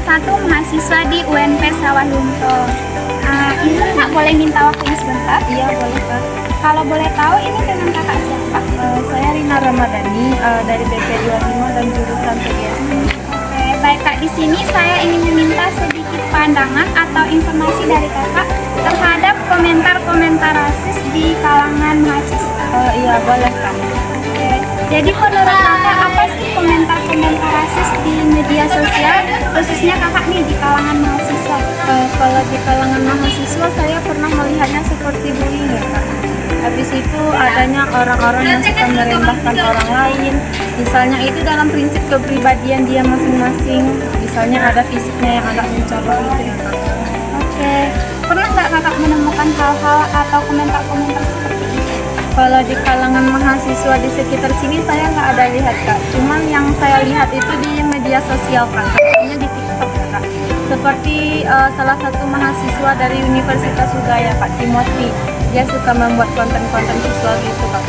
satu mahasiswa di UNP Sawah Lunto. Izin Kak, boleh minta waktunya sebentar? Iya, boleh Kak. Kalau boleh tahu ini dengan kakak siapa? Saya Rina Ramadhani dari BP 25 dan jurusan PGSD. Oke, baik Kak, di sini saya ingin meminta sedikit pandangan atau informasi dari kakak terhadap komentar-komentar rasis di kalangan mahasiswa. Iya, boleh Kak. Oke, jadi menurut kakak apa sih komentar-komentar rasis di media sosial, khususnya kakak nih di kalangan mahasiswa? Kalau di kalangan mahasiswa saya pernah melihatnya seperti bullying ya Kak. Habis itu adanya orang-orang yang suka merendahkan orang lain. Misalnya itu dalam prinsip kepribadian dia masing-masing. Misalnya ada fisiknya yang agak mencolok gitu ya Kak. Oke, pernah nggak kakak menemukan hal-hal atau komentar-komentar seperti itu? Kalau di kalangan mahasiswa di sekitar sini saya nggak ada lihat Kak. Cuman yang saya lihat itu di media sosial Kak. Contohnya di TikTok ya Kak. Seperti salah satu mahasiswa dari Universitas Ugaya Kak, Timothy. Dia suka membuat konten-konten visual gitu Kak.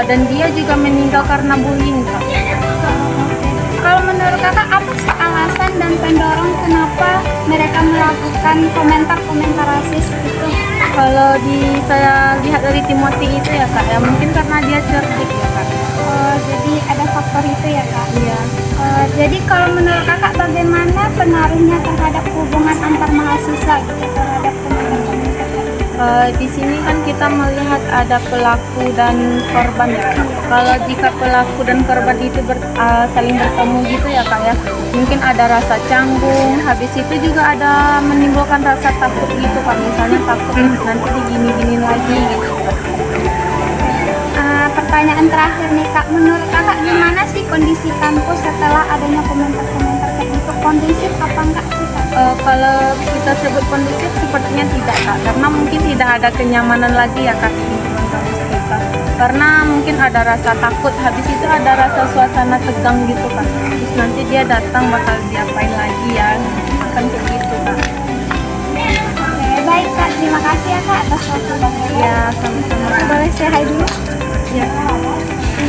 Dan dia juga meninggal karena bullying Kak. Oke. Kalau menurut kakak apa sih alasan dan pendorong kenapa mereka melakukan komentar-komentar rasis itu? Kalau saya lihat dari Timothy itu ya Kak, ya mungkin karena dia cerdik ya Kak. Jadi ada faktor itu ya Kak? Iya. Jadi kalau menurut kakak bagaimana pengaruhnya terhadap hubungan antar mahasiswa gitu, terhadap komentar-komentar tadi? Di sini kan kita melihat ada pelaku dan korban ya Kak. Kalau jika pelaku dan korban itu saling bertemu gitu ya Kak ya, mungkin ada rasa canggung, habis itu juga ada menimbulkan rasa takut gitu Kak, misalnya takut nanti digini-gini lagi gitu Kak. Pertanyaan terakhir nih Kak, menurut kakak gimana sih kondisi kampus setelah adanya komentar-komentar kayak gitu? Kondusif apa enggak sih Kak? Kalau kita sebut kondusif sepertinya tidak Kak, karena mungkin tidak ada kenyamanan lagi ya Kak di lingkungan kampus kita. Karena mungkin ada rasa takut, habis itu ada rasa suasana tegang gitu Kak. Terus nanti dia datang bakal diapain lagi ya, akan kayak gitu Kak. Oke, baik Kak, terima kasih ya Kak atas waktu Bapak. Ya, sama-sama. Boleh say hi dulu? Ya.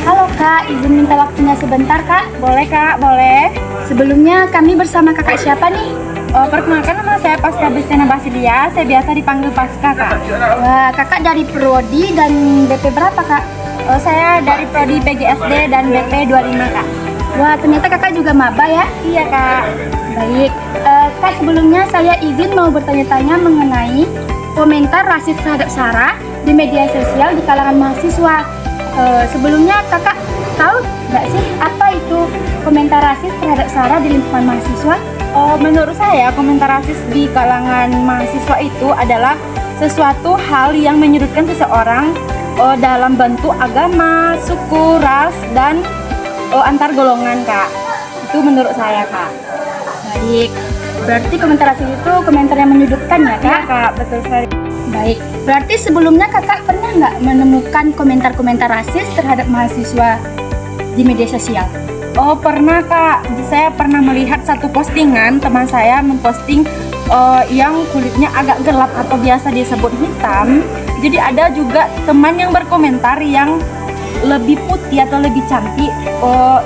Halo Kak, izin minta waktunya sebentar Kak? Boleh Kak, boleh. Sebelumnya kami bersama kakak siapa nih? Perkenalkan nama saya Pasca Bistena Basilia, saya biasa dipanggil Pasca Kak. Wah, kakak dari Prodi dan BP berapa Kak? Saya dari Prodi PGSD dan BP 25 Kak. Wah, ternyata kakak juga maba ya? Iya Kak. Baik, Kak sebelumnya saya izin mau bertanya-tanya mengenai komentar rasis terhadap Sarah di media sosial di kalangan mahasiswa. Sebelumnya kakak tahu nggak sih apa itu komentar rasis terhadap Sarah di lingkungan mahasiswa? Menurut saya komentar rasis di kalangan mahasiswa itu adalah sesuatu hal yang menyudutkan seseorang dalam bentuk agama, suku, ras, dan antar golongan Kak. Itu menurut saya Kak. Baik, berarti komentar rasis itu komentar yang menyudutkan ya Kak? Iya Kak, betul sekali. Baik, berarti sebelumnya kakak pernah nggak menemukan komentar-komentar rasis terhadap mahasiswa di media sosial? Pernah Kak, saya pernah melihat satu postingan teman saya memposting yang kulitnya agak gelap atau biasa disebut hitam. Jadi ada juga teman yang berkomentar yang lebih putih atau lebih cantik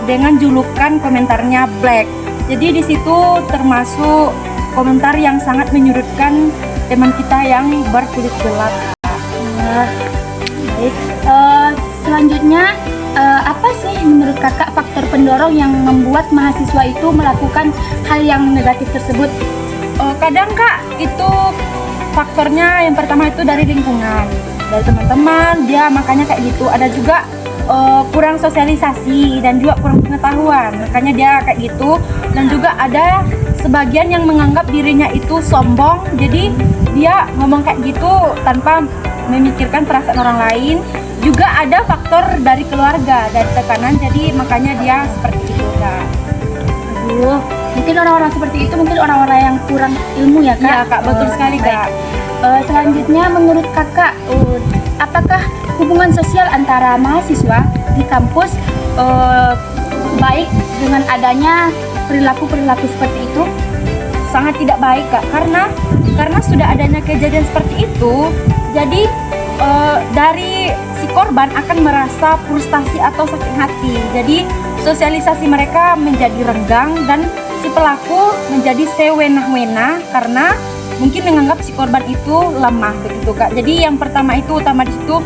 dengan julukan komentarnya black. Jadi di situ termasuk komentar yang sangat menyudutkan teman kita yang berkulit gelap. Baik, selanjutnya apa sih menurut kakak faktor pendorong yang membuat mahasiswa itu melakukan hal yang negatif tersebut? Kadang Kak, itu faktornya yang pertama itu dari lingkungan, dari teman-teman, dia makanya kayak gitu. Ada juga kurang sosialisasi dan juga kurang pengetahuan, makanya dia kayak gitu. Dan juga ada sebagian yang menganggap dirinya itu sombong, jadi dia ngomong kayak gitu tanpa memikirkan perasaan orang lain. Juga ada faktor dari keluarga, dari tekanan, jadi makanya dia seperti itu Kak. Aduh, mungkin orang-orang seperti itu mungkin orang-orang yang kurang ilmu ya Kak? Iya Kak, betul sekali Kak. Selanjutnya menurut kakak, apakah hubungan sosial antara mahasiswa di kampus baik dengan adanya perilaku-perilaku seperti itu? Sangat tidak baik Kak, karena sudah adanya kejadian seperti itu, jadi dari si korban akan merasa frustasi atau sakit hati. Jadi sosialisasi mereka menjadi renggang dan si pelaku menjadi sewenah-wenah karena mungkin menganggap si korban itu lemah begitu Kak. Jadi yang pertama itu utama di situ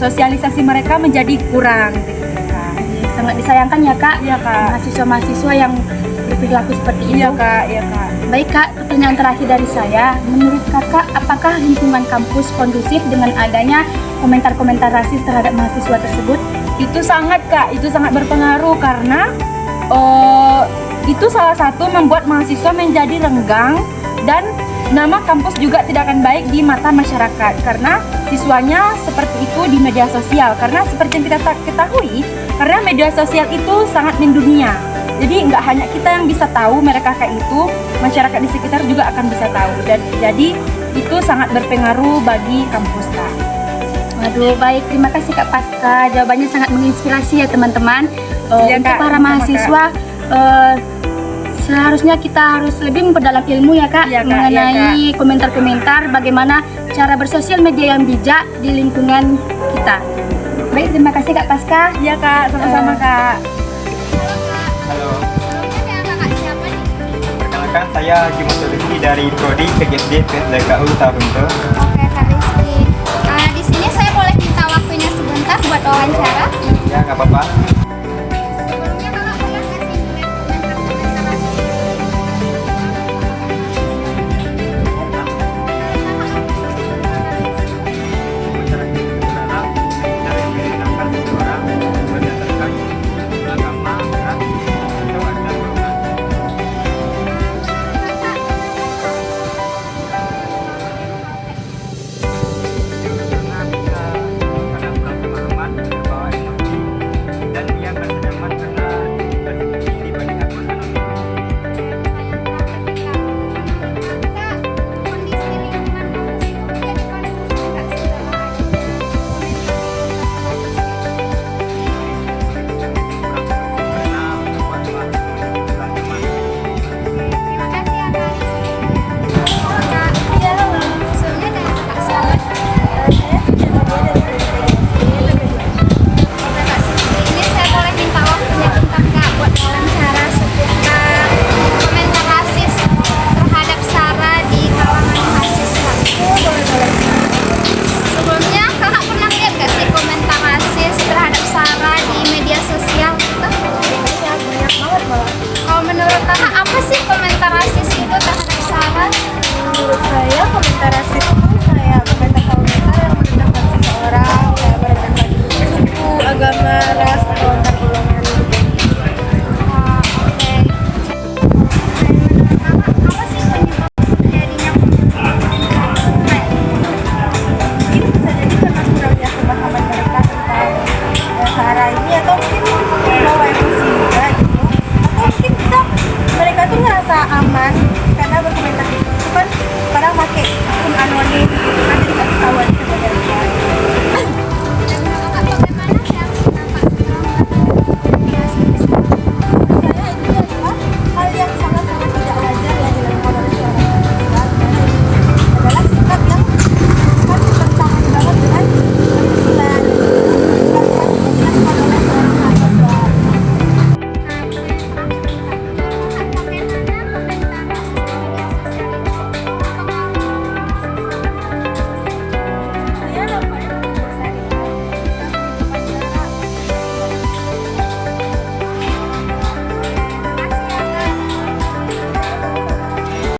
sosialisasi mereka menjadi kurang begitu Kak. Sangat disayangkan ya Kak. Iya Kak. Mahasiswa-mahasiswa yang berperilaku seperti itu. Iya Kak, iya Kak. Baik Kak, pertanyaan terakhir dari saya. Menurut Kakak, apakah lingkungan kampus kondusif dengan adanya komentar-komentar rasis terhadap mahasiswa tersebut? Itu sangat Kak, itu sangat berpengaruh karena itu salah satu membuat mahasiswa menjadi renggang dan nama kampus juga tidak akan baik di mata masyarakat karena siswanya seperti itu di media sosial. Karena seperti yang kita ketahui, karena media sosial itu sangat mendunia. Jadi nggak hanya kita yang bisa tahu mereka kayak itu, masyarakat di sekitar juga akan bisa tahu. Dan jadi itu sangat berpengaruh bagi kampus Kak. Waduh, baik. Terima kasih Kak Pasca. Jawabannya sangat menginspirasi ya teman-teman. Iya, Untuk Kak, para sama-sama, mahasiswa, seharusnya kita harus lebih memperdalam ilmu ya Kak, Iya, Kak, mengenai komentar-komentar bagaimana cara bersosial media yang bijak di lingkungan kita. Baik, terima kasih Kak Pasca. Iya Kak, sama-sama Kak. Halo, perkenalkan saya Haji Muhammad Rizky dari Prodi PGSD PSDKU Tahunto. Oke Kak Rizky, di sini saya boleh minta waktunya sebentar buat wawancara? Ya, nggak apa-apa. Sebelumnya kakak pernah nggak sih ngeliat komentar-komentar rasis? Masyarakat itu berharap cara yang dilakukan seseorang berdasarkan agama, ras, atau asal golongan. Karena bisa pada pulang pemahaman terbawa emosi dan ia merasa nyaman karena tersembunyi di balik akun anonim. Kak, kondisi lingkungan kampus itu menjadi kondusif nggak setelah Terima kasih ya Kak Rizky. Kak, sebelumnya dengan Kak Syarat. Oke Kak Siti, ini saya boleh minta waktunya bentar Kak buat wawancara seputar komentar rasis terhadap Sarah di kalangan mahasiswa. Sebelumnya kakak pernah lihat gak sih komentar rasis terhadap Sarah di media sosial kita? Banyak banget malah. Kalau menurut kakak apa sih komentar rasis itu terhadap Sarah? Menurut saya komentar rasis itu kayak komentar-komentar yang merendahkan seseorang, kayak merendahkan suku, agama, ras, atau